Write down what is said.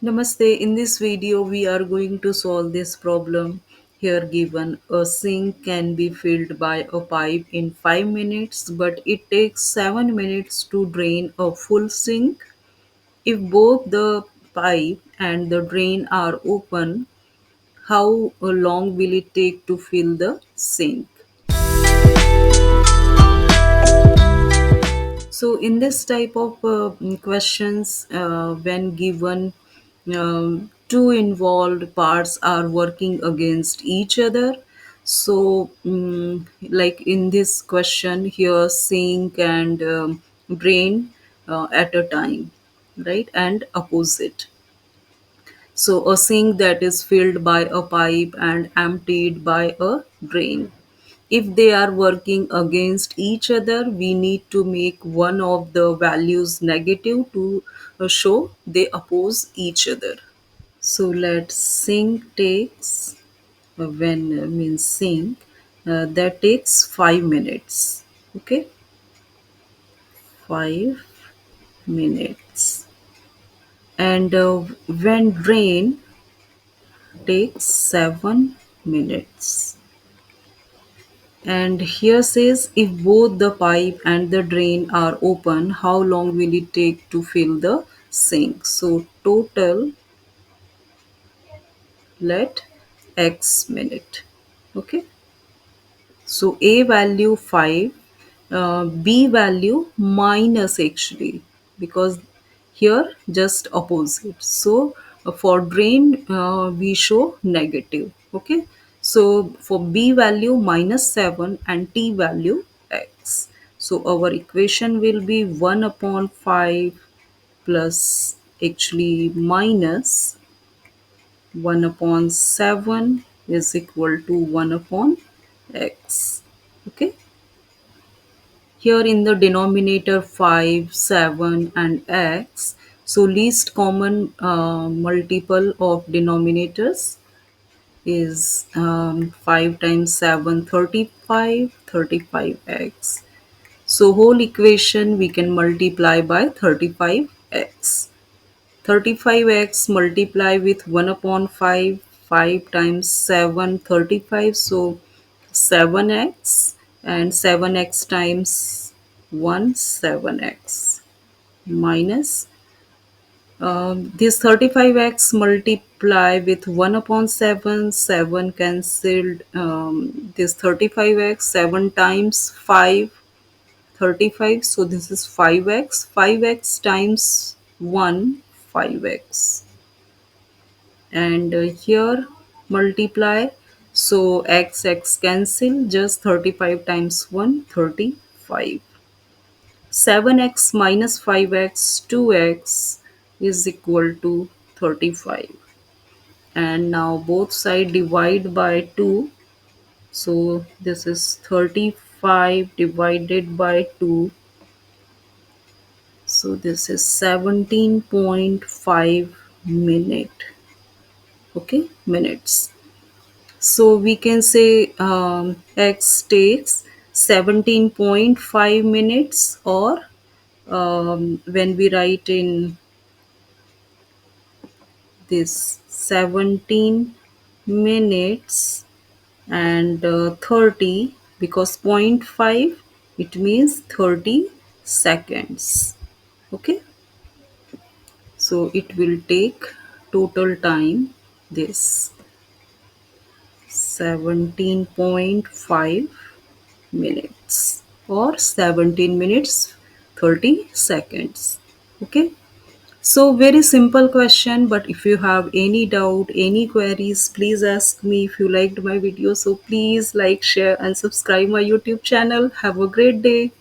Namaste. In this video, we are going to solve this problem here given. A sink can be filled by a pipe in 5 minutes, but it takes 7 minutes to drain a full sink. If both the pipe and the drain are open, how long will it take to fill the sink? So, in this type of questions, when given two involved parts are working against each other, so like in this question here, sink and drain at a time, right, and opposite. So, a sink that is filled by a pipe and emptied by a drain. If they are working against each other, we need to make one of the values negative to show they oppose each other. So let's sink takes when means sink that takes 5 minutes. Okay, 5 minutes, and when drain takes 7 minutes. And here says if both the pipe and the drain are open, how long will it take to fill the sink? So total let x minute. Okay. So A value 5, B value minus actually, because here just opposite. So for drain we show negative. Okay. So for B value minus 7 and T value x. So our equation will be 1 upon 5 plus actually minus 1 upon 7 is equal to 1 upon x. Okay. Here in the denominator 5, 7 and x. So least common multiple of denominators is 5 times 7, 35, 35x. So whole equation we can multiply by 35x. 35x multiply with 1 upon 5, 5 times 7, 35. So 7x, and 7x times 1, 7x, minus this 35x multiply with 1 upon 7, 7 cancelled, this 35x, 7 times 5, 35. So this is 5x, 5x times 1, 5x, and here multiply. So x cancel, just 35 times 1, 35. 7x minus 5x, 2x is equal to 35. And now both side divide by 2. So this is 35 divided by 2. So this is 17.5 minute. Okay, minutes. So we can say x takes 17.5 minutes, or when we write in this 17 minutes and 30, because point 0.5 it means 30 seconds. Okay, so it will take total time this 17.5 minutes, or 17 minutes 30 seconds. Okay, so very simple question, but if you have any doubt, any queries, please ask me. If you liked my video, so please like, share and subscribe my YouTube channel. Have a great day.